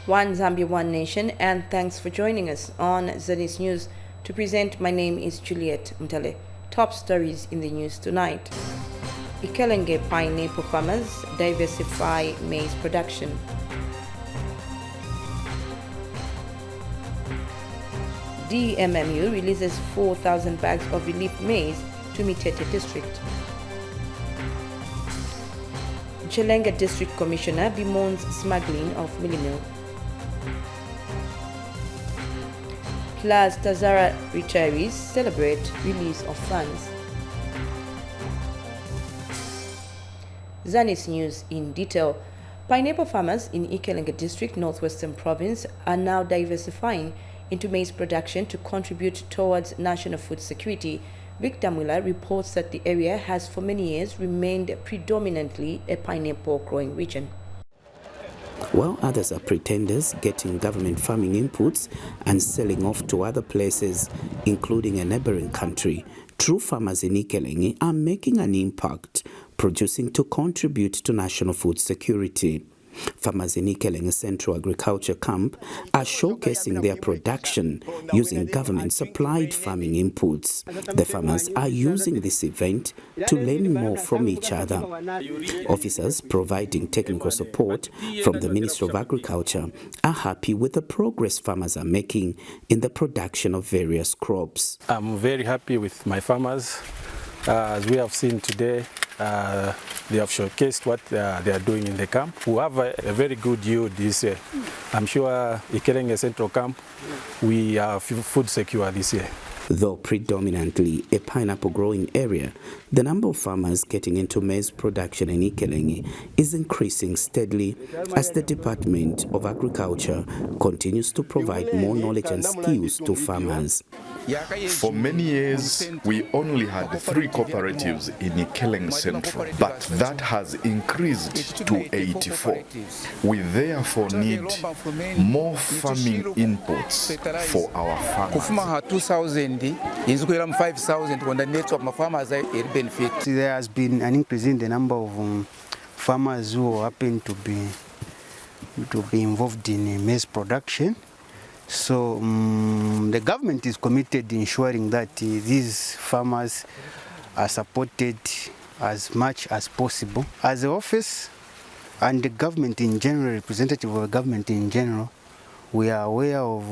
One Zambia, One Nation, and thanks for joining us on Zanis News. To present, my name is Juliet Mtale. Top stories in the news tonight. Ikelenge pineapple farmers diversify maize production. DMMU releases 4,000 bags of relief maize to Mitete district. Chelenga District Commissioner bemoans smuggling of millimilk. Plus, Tazara retirees celebrate release of funds. Zanis News in detail. Pineapple farmers in Ikelenga District, Northwestern Province, are now diversifying into maize production to contribute towards national food security. Victor Muller reports that the area has for many years remained predominantly a pineapple growing region. While others are pretenders, getting government farming inputs and selling off to other places, including a neighboring country, true farmers in Ikelengi are making an impact, producing to contribute to national food security. Farmers in Ikelengi Central Agriculture Camp are showcasing their production using government-supplied farming inputs. The farmers are using this event to learn more from each other. Officers providing technical support from the Ministry of Agriculture are happy with the progress farmers are making in the production of various crops. I'm very happy with my farmers. As we have seen today, they have showcased what they are doing in the camp. We have a very good yield this year. I'm sure Ikelenga Central Camp, we are food secure this year. Though predominantly a pineapple growing area, the number of farmers getting into maize production in Ikelengi is increasing steadily as the Department of Agriculture continues to provide more knowledge and skills to farmers. For many years, we only had 3 cooperatives in Ikelenga Central, but that has increased to 84. We therefore need more farming inputs for our farmers. 5,000 when the net of my farmers benefit. There has been an increase in the number of farmers who happen to be involved in maize production. So the government is committed to ensuring that these farmers are supported as much as possible. As the office and the government in general, representative of the government in general, we are aware of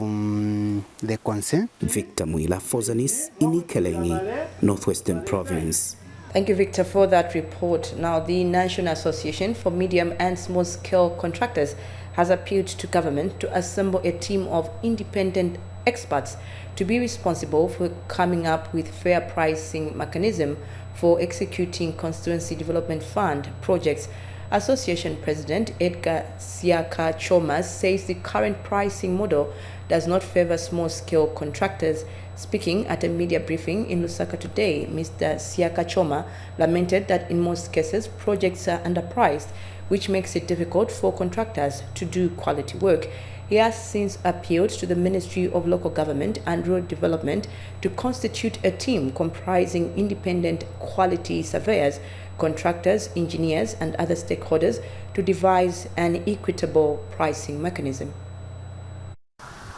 the concern. Victor Muller for Zanis in Ikelengi, Northwestern Province. Thank you, Victor, for that report. Now, the National Association for Medium and Small-Scale Contractors has appealed to government to assemble a team of independent experts to be responsible for coming up with fair pricing mechanism for executing Constituency Development Fund projects. Association President Edgar Siaka Choma says the current pricing model does not favor small-scale contractors. Speaking at a media briefing in Lusaka today, Mr. Siaka Choma lamented that in most cases projects are underpriced, which makes it difficult for contractors to do quality work. He has since appealed to the Ministry of Local Government and Rural Development to constitute a team comprising independent quality surveyors, contractors, engineers, and other stakeholders to devise an equitable pricing mechanism.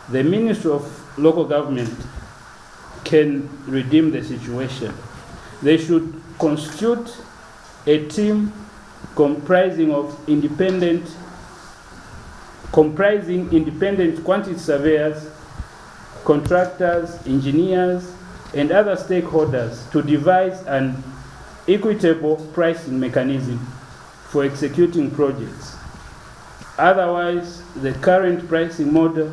The Ministry of Local Government can redeem the situation. They should constitute a team comprising independent quantity surveyors, contractors, engineers, and other stakeholders to devise an equitable pricing mechanism for executing projects. Otherwise, the current pricing model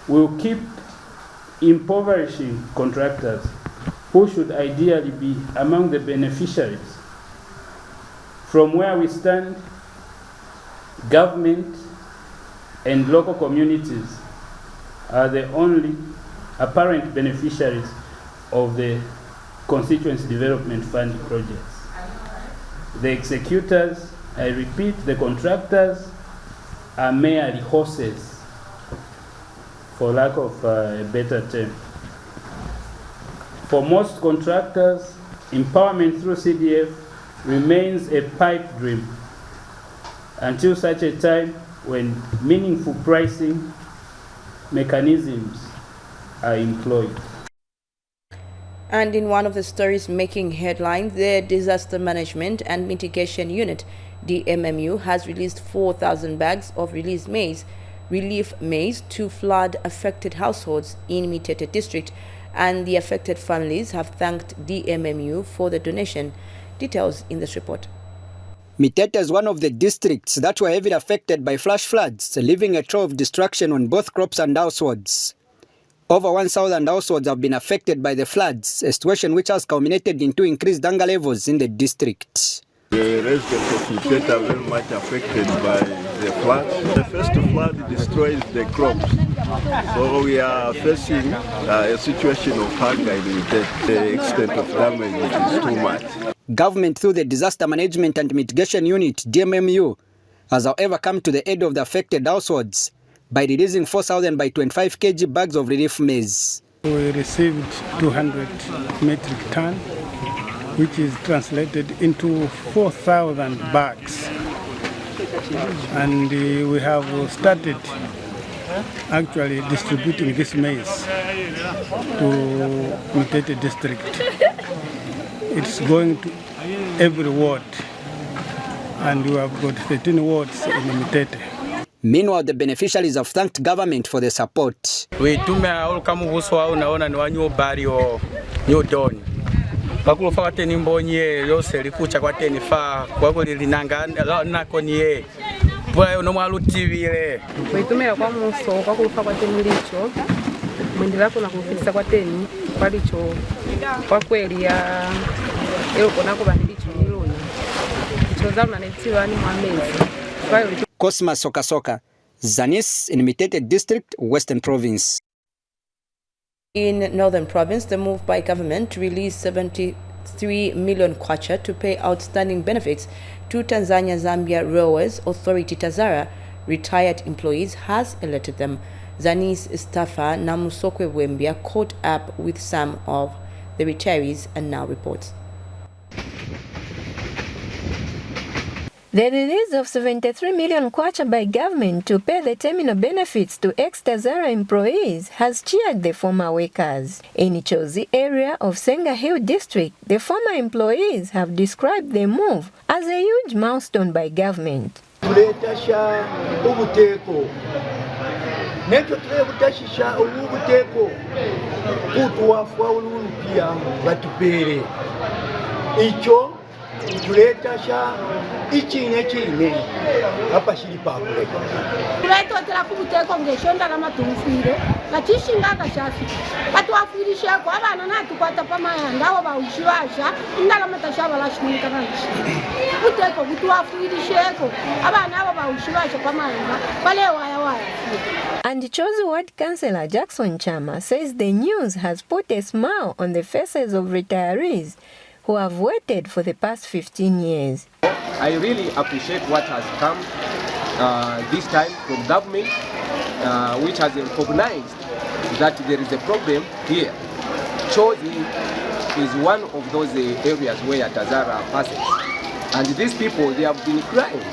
will keep impoverishing contractors who should ideally be among the beneficiaries. From where we stand, government and local communities are the only apparent beneficiaries of the Constituency Development Fund projects. The executors, I repeat, the contractors are merely horses, for lack of a better term. For most contractors, empowerment through CDF remains a pipe dream until such a time when meaningful pricing mechanisms are employed. And in one of the stories making headlines, the Disaster Management and Mitigation Unit, DMMU, has released 4,000 bags of relief maize to flood-affected households in Mitete district, and the affected families have thanked DMMU for the donation. Details in this report. Mitete is one of the districts that were heavily affected by flash floods, leaving a trail of destruction on both crops and households. Over 1,000 households have been affected by the floods, a situation which has culminated into increased hunger levels in the district. The residents of Mitete are very much affected by the floods. The first flood destroys the crops, so we are facing a situation of hunger in Mitete. The extent of damage is too much. Government, through the Disaster Management and Mitigation Unit, DMMU, has however come to the aid of the affected households by releasing 4,000 by 25 kg bags of relief maize. We received 200 metric ton, which is translated into 4,000 bags. And we have started actually distributing this maize to Mitete district. It's going to every ward, and we have got 13 wards in Mitete. Meanwhile, the beneficiaries have thanked government for the support. We tume kama uhusu unaona ni wanyo bari o nyodoni. Bakulofa kwateni mbonye yose likucha kwateni fa kwako lilinanga nako niye. Pwa no mwalutibile. We tume kwa muso kwakulofa kwateni licho. Mwendela kuna kufisa kwateni kwalicho kwa kweli ya eloko nako bandilicho nilona. Choza unanetiwa ni mwamezi. Cosmas Soka, Zanis in Mitete District, Western Province. In Northern Province, the move by government to release 73 million kwacha to pay outstanding benefits to Tanzania-Zambia Railways Authority Tazara retired employees has alerted them. Zanis staffer Namusokwe Wembia caught up with some of the retirees and now reports. The release of 73 million kwacha by government to pay the terminal benefits to ex-Tazara employees has cheered the former workers. In Ichozi area of Senga Hill district, the former employees have described the move as a huge milestone by government. tuletasha ichine chine hapa shilipakule tuletotela kubuteko ngeshonda lama tumfire ngachishinga kashafi batwafirisheko abana natukwata pamayanda abo bawushibasha indala matashaba lashimika kanshi buteko butwafirisheko abana abo bawushibasha pamayanda bale waya. And chosen ward councillor Jackson Chama says the news has put a smile on the faces of retirees who have waited for the past 15 years. I really appreciate what has come this time from government, which has recognized that there is a problem here. Chozi is one of those areas where Tazara passes. And these people, they have been crying.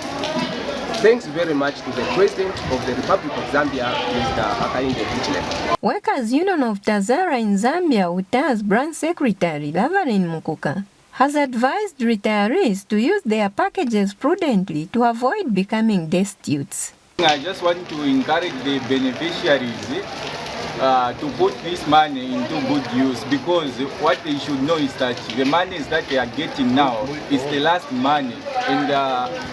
Thanks very much to the President of the Republic of Zambia, Mr. Hakainde Hichilema. Workers' Union of Tazara in Zambia, UTA's branch secretary, Lavalin Mukuka, has advised retirees to use their packages prudently to avoid becoming destitutes. I just want to encourage the beneficiaries to put this money into good use, because what they should know is that the money that they are getting now is the last money, and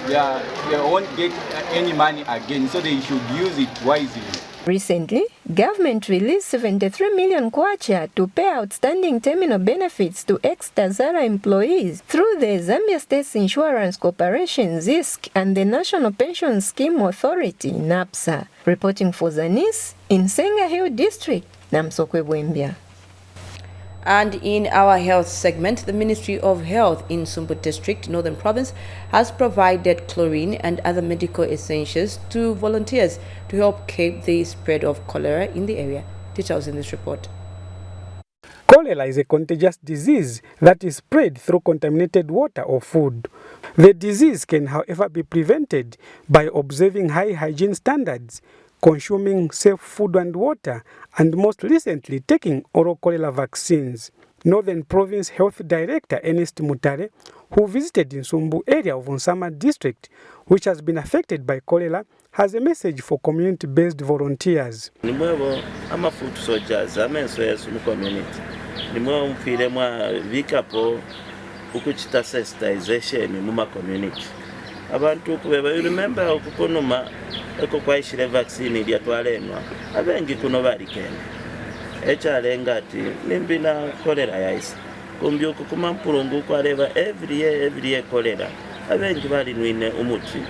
they won't get any money again, so they should use it wisely. Recently, government released 73 million kwacha to pay outstanding terminal benefits to ex-Tazara employees through the Zambia State Insurance Corporation, ZISC, and the National Pension Scheme Authority, NAPSA. Reporting for Zanis in Senga Hill District, Namsokwe Bwembia. And in our health segment, the Ministry of Health in Sumbu District, Northern Province, has provided chlorine and other medical essentials to volunteers to help curb the spread of cholera in the area. Details in this report. Cholera is a contagious disease that is spread through contaminated water or food. The disease can, however, be prevented by observing high hygiene standards, consuming safe food and water, and most recently taking oral cholera vaccines. Northern Province Health Director Ernest Mutare, who visited Nsumbu area of Nsama district, which has been affected by cholera, has a message for community-based volunteers. Nimwevo ama food soldiers amenso mu community. Nimwevo mfire mwa vikapo ukuchita sensitization mu community. Abantu kubeba remember okukonoma eko kwaishire vaccine ili atwalenwa. Abengi kuno balikene. Echalenga ati nimbina cholera yaisa. Kumbyuko kumampulungu kwareva every year cholera. Abengi bali nwine umuti.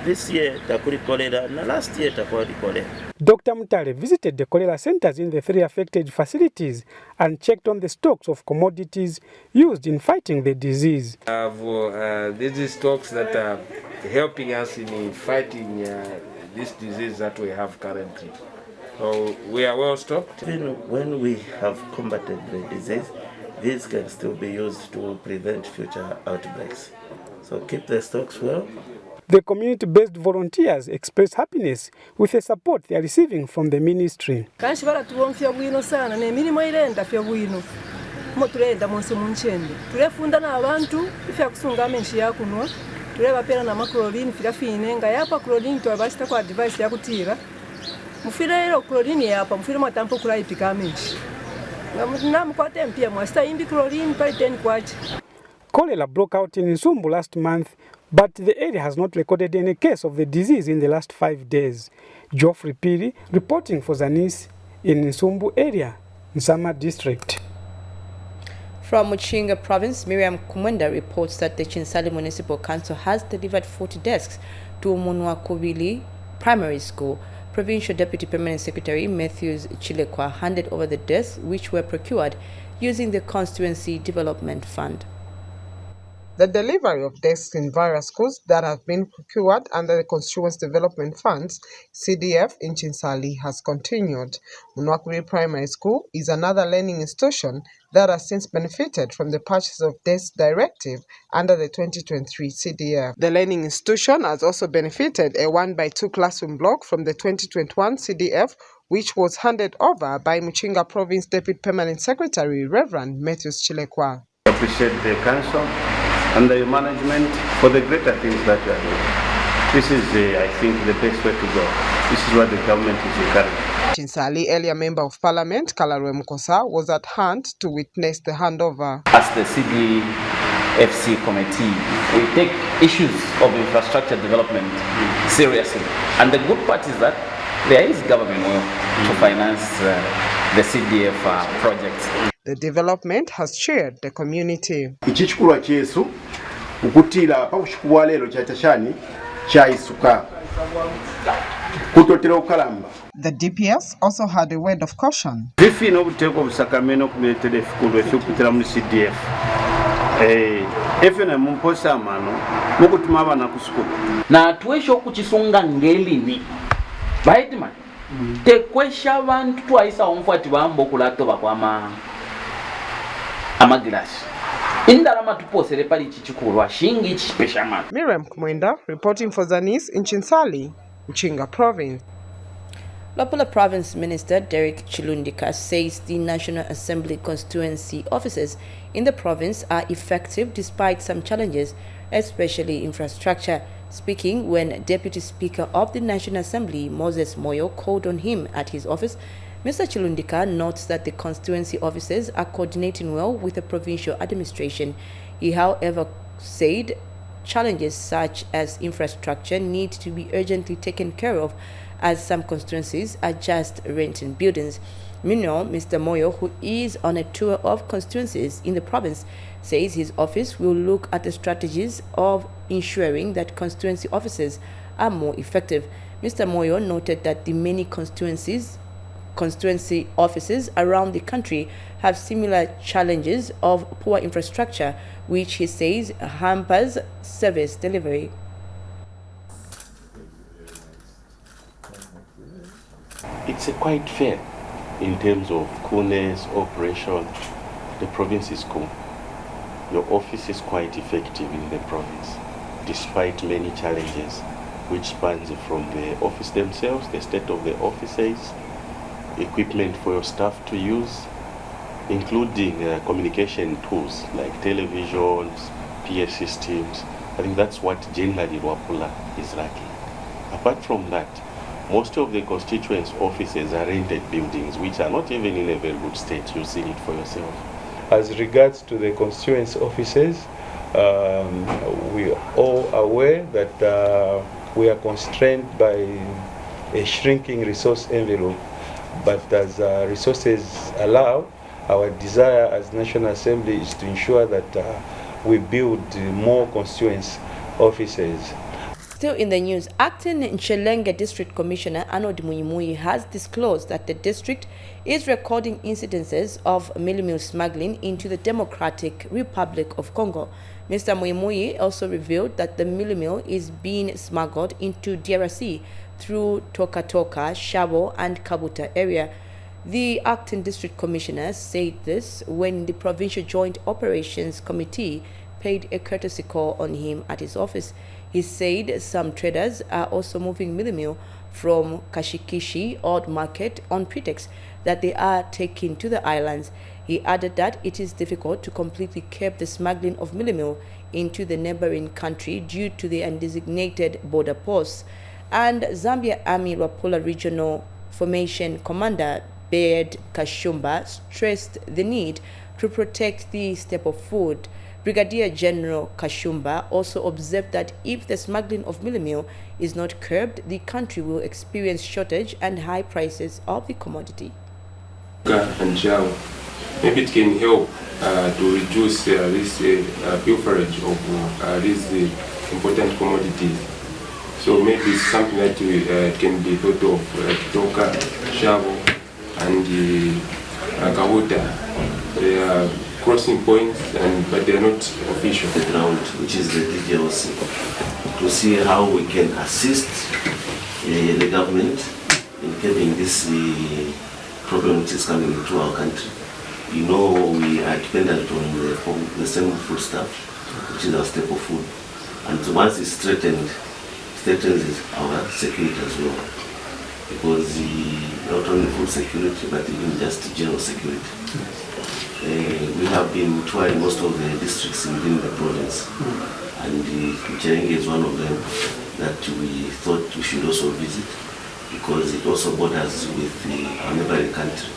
This year takuri cholera na last year takuri cholera. Dr. Mutale visited the cholera centers in the 3 affected facilities and checked on the stocks of commodities used in fighting the disease. These stocks that are helping us in fighting this disease that we have currently. So we are well stocked. Even when we have combated the disease, these can still be used to prevent future outbreaks. So keep the stocks well. The community-based volunteers express happiness with the support they are receiving from the ministry. Kanshi baratuwomfya bwino sana ne mirimo irenda fya bwino. Mo turenda monse munchende. Turefunda na abantu ifya kusunga menshi yakunwa. Tureba pera na macroline firafine nga yapa chlorine to abashita kwa device yakutira. Mufire ero chlorine yapa mufire matampo kula ipika menshi. Na mkwate mpia mwasta imbi chlorine pale 10 kwachi. Cholera broke out in Nsumbu last month, but the area has not recorded any case of the disease in the last 5 days. Geoffrey Piri reporting for Zanis in Nsumbu area, Nsama district. From Muchinga province, Miriam Kumwenda reports that the Chinsali Municipal Council has delivered 40 desks to Munwakubili Primary School. Provincial Deputy Permanent Secretary Matthews Chilekwa handed over the desks, which were procured using the Constituency Development Fund. The delivery of desks in various schools that have been procured under the Constituency Development Funds, CDF, in Chinsali has continued. Munwakuri Primary School is another learning institution that has since benefited from the purchase of desks directive under the 2023 CDF. The learning institution has also benefited a 1x2 classroom block from the 2021 CDF, which was handed over by Muchinga Province Deputy Permanent Secretary Reverend Matthews Chilekwa. I appreciate the council and the management for the greater things that we are doing. This is, I think, the best way to go. This is what the government is encouraging. Chinsali, earlier Member of Parliament, Kalarwe Mukosa, was at hand to witness the handover. As the CDFC committee, we take issues of infrastructure development seriously. And the good part is that there is government will to finance the CDF projects. The development has cheered the community. Ichichukura chesu ukutila pakushikuwa lelo chachashani chaisuka kutotera ukalamba. The DPS also had a word of caution. Vifi no buteko busakameno kumetere fikundo efukutira mu CDF. Efena mumposa mano mukutuma abana kusukulu. Na tuwesho kuchisunga ngelini. Baitima. Te kwesha abantu twaisa omfati bambo kulato bakwama amagilasi. Indalama tuposere pali chichikurwa shingi chipeshamana. Miriam Kumwenda reporting for Zanis in Chinsali, Muchinga Province. Lopula Province Minister Derek Chilundika says the National Assembly constituency offices in the province are effective despite some challenges, especially infrastructure. Speaking when Deputy Speaker of the National Assembly, Moses Moyo, called on him at his office, Mr. Chilundika notes that the constituency offices are coordinating well with the provincial administration. He, however, said challenges such as infrastructure need to be urgently taken care of, as some constituencies are just renting buildings. Meanwhile, Mr. Moyo, who is on a tour of constituencies in the province, says his office will look at the strategies of ensuring that constituency offices are more effective. Mr. Moyo noted that the many constituency offices around the country have similar challenges of poor infrastructure, which he says hampers service delivery. It's quite fair in terms of coolness, operation, the province is cool. Your office is quite effective in the province, despite many challenges, which spans from the office themselves, the state of the offices, equipment for your staff to use, including communication tools like televisions, PA systems. I think that's what generally Luapula is lacking. Apart from that, most of the constituents' offices are rented buildings, which are not even in a very good state. You've seen it for yourself. As regards to the constituents' offices, we are all aware that we are constrained by a shrinking resource envelope. But as resources allow, our desire as National Assembly is to ensure that we build more constituents' offices. Still in the news, acting Nchelenge District Commissioner Arnold Muimui has disclosed that the district is recording incidences of milling smuggling into the Democratic Republic of Congo. Mr. Muimui also revealed that the milling is being smuggled into DRC through Toka Toka, Shabo and Kabuta area. The acting district commissioner said this when the Provincial Joint Operations Committee paid a courtesy call on him at his office. He said some traders are also moving milling from Kashikishi Old Market on pretext that they are taken to the islands. He added that it is difficult to completely curb the smuggling of milling into the neighboring country due to the undesignated border posts. And Zambia Army Luapula Regional Formation Commander Baird Kashumba stressed the need to protect the staple food. Brigadier General Kashumba also observed that if the smuggling of milling is not curbed, the country will experience shortage and high prices of the commodity. And Jao, maybe it can help to reduce this pilferage of these important commodities. So maybe it's something that can be thought of, like Toka, Shavo, and Kabuta. They are crossing points, but they are not official. The ground, which is the DJOC, to see how we can assist the government in curbing this problem which is coming into our country. You know, we are dependent on the same food stuff, which is our staple food. And once it's threatens our security as well. Because not only food security, but even just general security. We have been touring most of the districts within the province, and Nchelenge is one of them that we thought we should also visit, because it also borders with our neighboring country,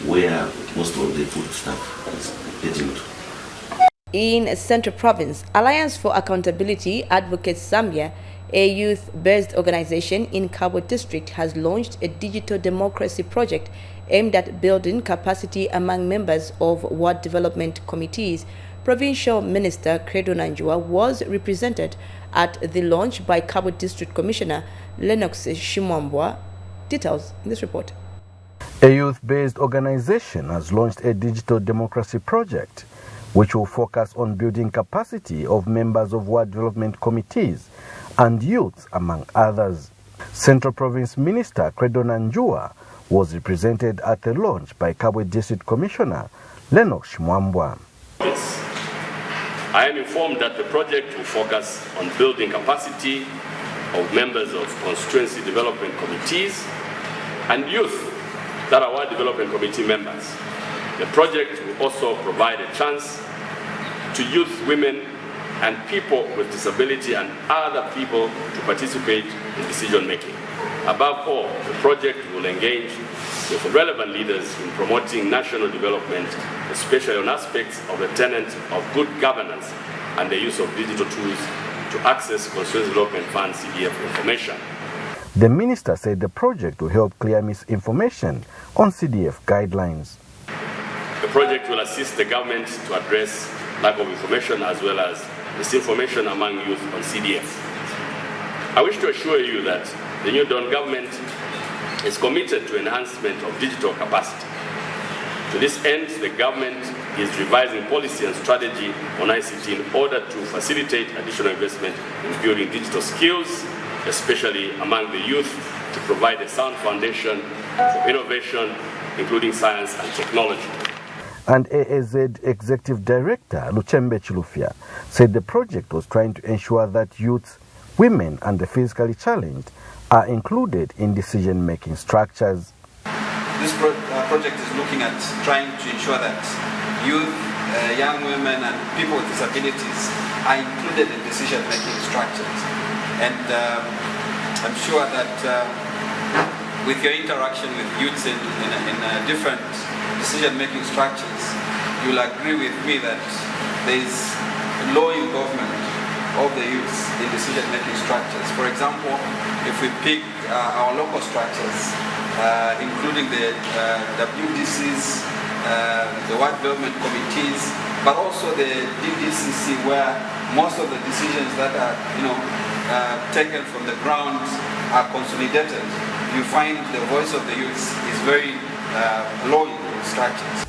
where most of the food stuff is getting to. In Central Province, Alliance for Accountability Advocates Zambia, a youth-based organization in Cabo District, has launched a digital democracy project aimed at building capacity among members of ward development committees. Provincial Minister Credo Nanjua was represented at the launch by Cabo District Commissioner Lennox Shimwambwa. Details in this report. A youth-based organization has launched a digital democracy project which will focus on building capacity of members of ward development committees and youth, among others. Central Province Minister Credo Nanjua was represented at the launch by Cabo District Commissioner Lennox Shimwambwa. Yes. I am informed that the project will focus on building capacity of members of constituency development committees and youth that are ward development committee members. The project will also provide a chance to youth, women, and people with disability and other people to participate in decision making. Above all, the project will engage with relevant leaders in promoting national development, especially on aspects of the tenet of good governance and the use of digital tools to access constituency development fund CDF information. The minister said the project will help clear misinformation on CDF guidelines. The project will assist the government to address lack of information as well as misinformation among youth on CDF. I wish to assure you that the new Dawn government is committed to enhancement of digital capacity. To this end, the government is revising policy and strategy on ICT in order to facilitate additional investment in building digital skills, especially among the youth, to provide a sound foundation for innovation, including science and technology. And AAZ Executive Director Luchembe Chilufya said the project was trying to ensure that youth, women and the physically challenged are included in decision-making structures. This project is looking at trying to ensure that youth, young women and people with disabilities are included in decision-making structures. And I'm sure that with your interaction with youths in different decision-making structures, you'll agree with me that there is low involvement of the youths in decision-making structures. For example, if we pick our local structures, including the WDCs, the Ward Development Committees, but also the DDCC, where most of the decisions that are taken from the ground are consolidated, you find the voice of the youths is very low in structures.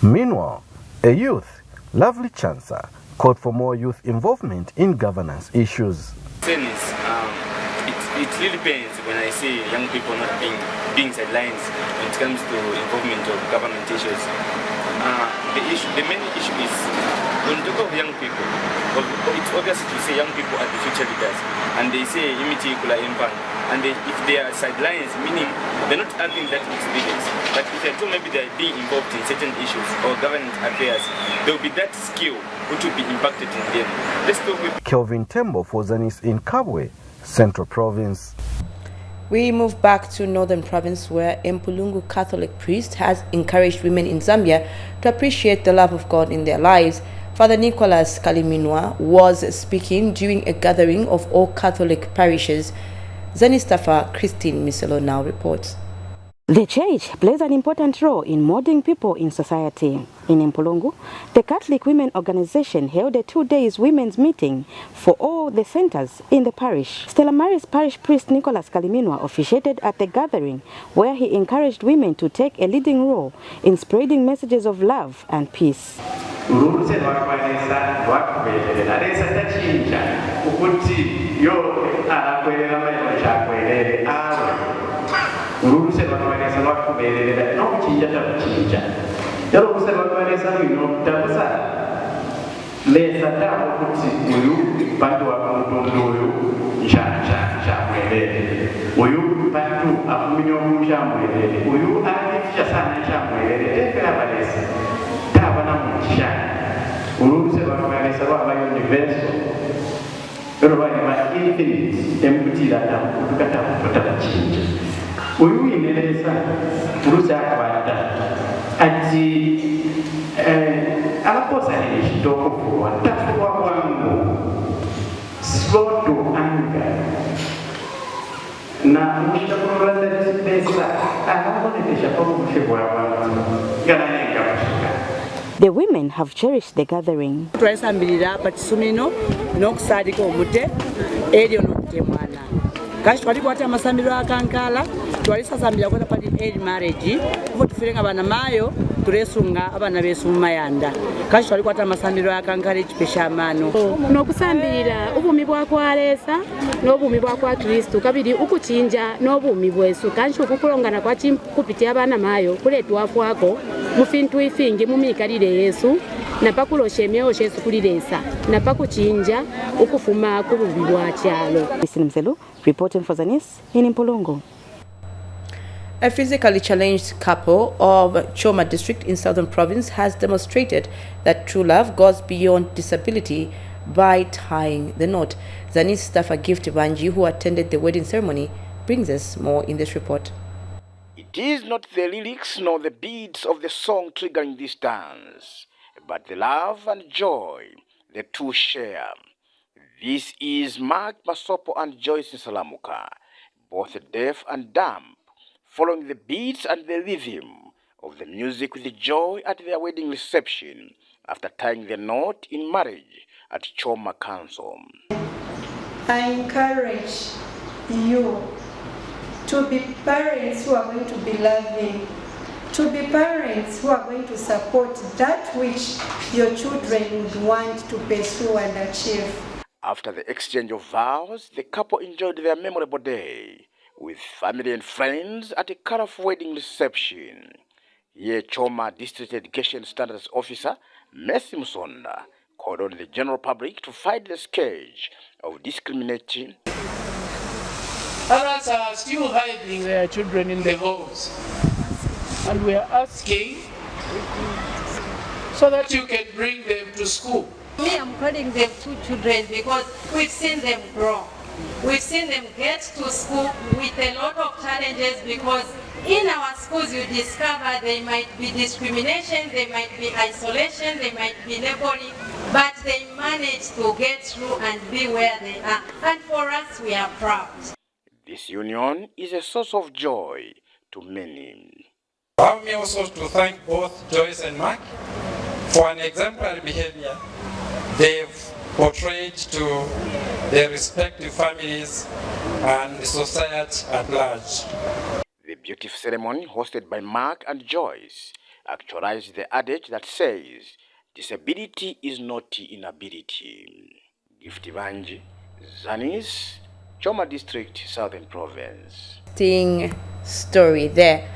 Meanwhile, a youth, Lovely Chancer, called for more youth involvement in governance issues. Zanis, it really pains when I see young people not being sidelines when it comes to involvement of government issues. The main issue is when you talk of young people, it's obvious to say young people are the future leaders, and they say imiti kula impact, and if they are sidelines, meaning they're not having that experience, but if they're told maybe they're being involved in certain issues or government affairs, there will be that skill which will be impacted in them. Let's talk with Kelvin Tembo for Zanis in Kabwe, Central Province. We move back to Northern Province, where Mpulungu Catholic priest has encouraged women in Zambia to appreciate the love of God in their lives. Father Nicholas Kaliminwa was speaking during a gathering of all Catholic parishes. Zanis Christine Miselo now reports. The church plays an important role in molding people in society. In Mpulungu, the Catholic Women Organization held a 2-day women's meeting for all the centers in the parish. Stella Maris parish priest Nicholas Kaliminwa officiated at the gathering, where he encouraged women to take a leading role in spreading messages of love and peace. Slow to anger. Na the women have cherished the gathering. Kashi twalikwata amasambiro akankala twalisasambira kwata pali early marriage kuvo tufirenga bana mayo turesunga abana besu mumayanda kashi twalikwata amasambiro akankala ekipesha amano nokusambira ubumi bwakwalesa n'obumi bwa Kristo kabiri ukuchinja n'obumi bwesu kanshi ukukulongana kwa kupitia abana mayo kuletwa kwako mufintu ifingi mumikalire Yesu napakuloshemya Yesu kuliresa napakuchinja ukufuma kubumi bwa kyalo. Reporting for Zanis in Mpulungu. A physically challenged couple of Choma district in Southern Province has demonstrated that true love goes beyond disability by tying the knot. Zanis staffer Gift Banji, who attended the wedding ceremony, brings us more in this report. It is not the lyrics nor the beats of the song triggering this dance, but the love and joy the two share. This is Mark Masopo and Joyce Salamuka, both deaf and dumb, following the beats and the rhythm of the music with joy at their wedding reception after tying the knot in marriage at Choma Council. I encourage you to be parents who are going to be loving, to be parents who are going to support that which your children would want to pursue and achieve. After the exchange of vows, the couple enjoyed their memorable day with family and friends at a colorful wedding reception. Here, Choma District Education Standards Officer Messi Musonda called on the general public to fight the scourge of discriminating. Others are still hiding their children in the homes, and we are asking so that you can bring them to school. Me, I'm calling them two children because we've seen them grow. We've seen them get to school with a lot of challenges because in our schools you discover there might be discrimination, there might be isolation, there might be labeling, but they manage to get through and be where they are. And for us, we are proud. This union is a source of joy to many. Allow me also to thank both Joyce and Mark for an exemplary behavior they've portrayed to their respective families and the society at large. The beautiful ceremony hosted by Mark and Joyce actualized the adage that says, disability is not inability. Gift Vanji, Zanis, Choma District, Southern Province. Story there.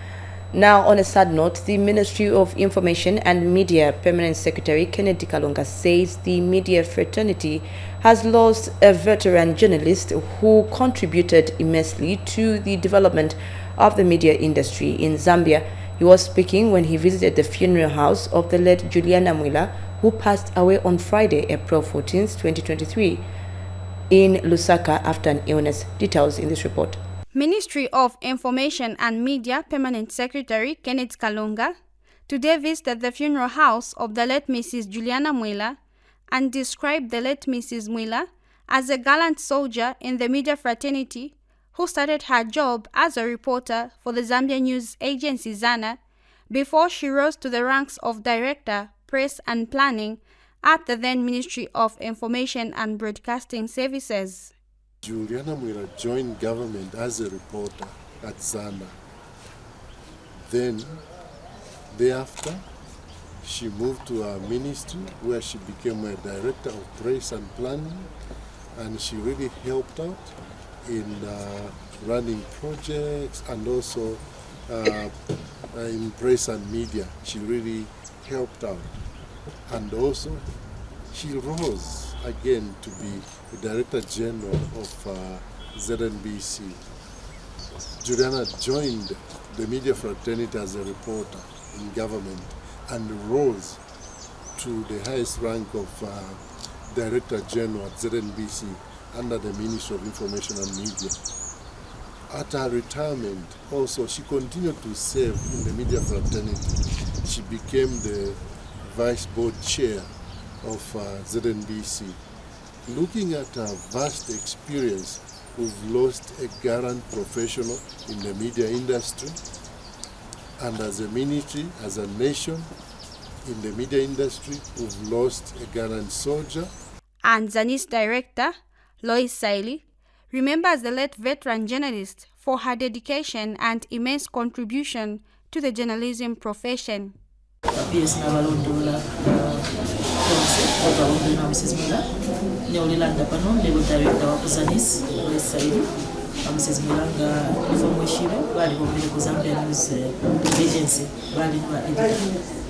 Now, on a sad note, the Ministry of Information and Media Permanent Secretary Kennedy Kalonga says the media fraternity has lost a veteran journalist who contributed immensely to the development of the media industry in Zambia. He was speaking when he visited the funeral house of the late Juliana Mwila, who passed away on Friday, April 14, 2023, in Lusaka after an illness. Details in this report. Ministry of Information and Media Permanent Secretary Kenneth Kalonga today visited the funeral house of the late Mrs. Juliana Mwila and described the late Mrs. Mwila as a gallant soldier in the media fraternity who started her job as a reporter for the Zambia news agency ZANA before she rose to the ranks of Director, Press and Planning at the then Ministry of Information and Broadcasting Services. Juliana Mwila joined government as a reporter at ZANA. Then, thereafter, she moved to our ministry where she became a Director of Press and Planning, and she really helped out in running projects and also in press and media. She really helped out. And also, she rose again to be the Director General of ZNBC. Juliana joined the media fraternity as a reporter in government and rose to the highest rank of Director General at ZNBC under the Ministry of Information and Media. At her retirement, also, she continued to serve in the media fraternity. She became the Vice Board Chair of ZNBC. Looking at her vast experience, we've lost a gallant professional in the media industry, and as a ministry, as a nation, in the media industry, we've lost a gallant soldier. And Zanis Director, Lois Saili, remembers the late veteran journalist for her dedication and immense contribution to the journalism profession. Mrs. Miller, Neolilanda Pano, Legal Director of Zanis, Lois Saili, Mrs. Milanga, Ifomweshibe, Bali Home Zambia News Agency, Bali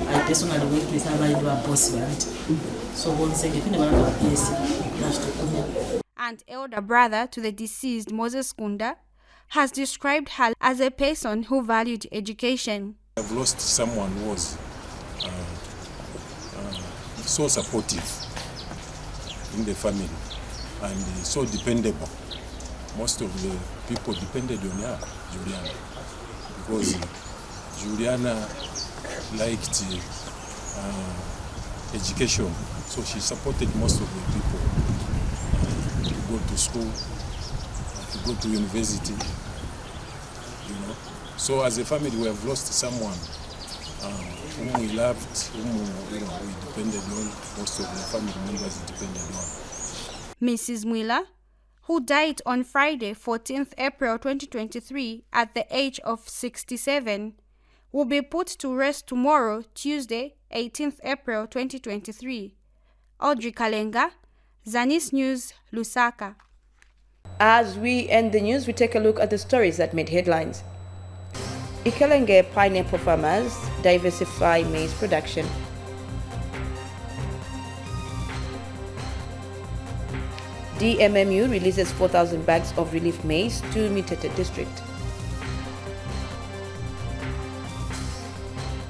I personally worked with her by boss. So once again, and elder brother to the deceased Moses Kunda has described her as a person who valued education. I've lost someone who was so supportive in the family and so dependable. Most of the people depended on her, Juliana, because Juliana liked education, so she supported most of the people to go to school, to go to university, you know. So as a family, we have lost someone whom we loved, whom we depended on. Most of the family members depended on. Mrs. Mwila, who died on Friday, 14th April 2023 at the age of 67, will be put to rest tomorrow, Tuesday, 18th April 2023. Audrey Kalenga, Zanis News, Lusaka. As we end the news, we take a look at the stories that made headlines. Ikelenge pineapple farmers diversify maize production. DMMU releases 4,000 bags of relief maize to Mitete district.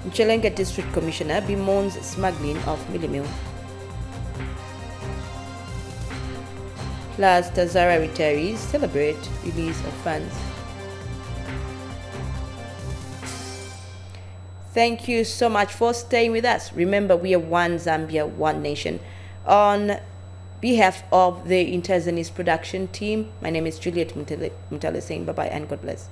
Mchelenge District Commissioner bemoans smuggling of millimil. Plus, Tazara retirees celebrate release of funds. Thank you so much for staying with us. Remember, we are one Zambia, one nation. On behalf of the Inter Zanis production team, my name is Juliet Mutale saying bye-bye and God bless.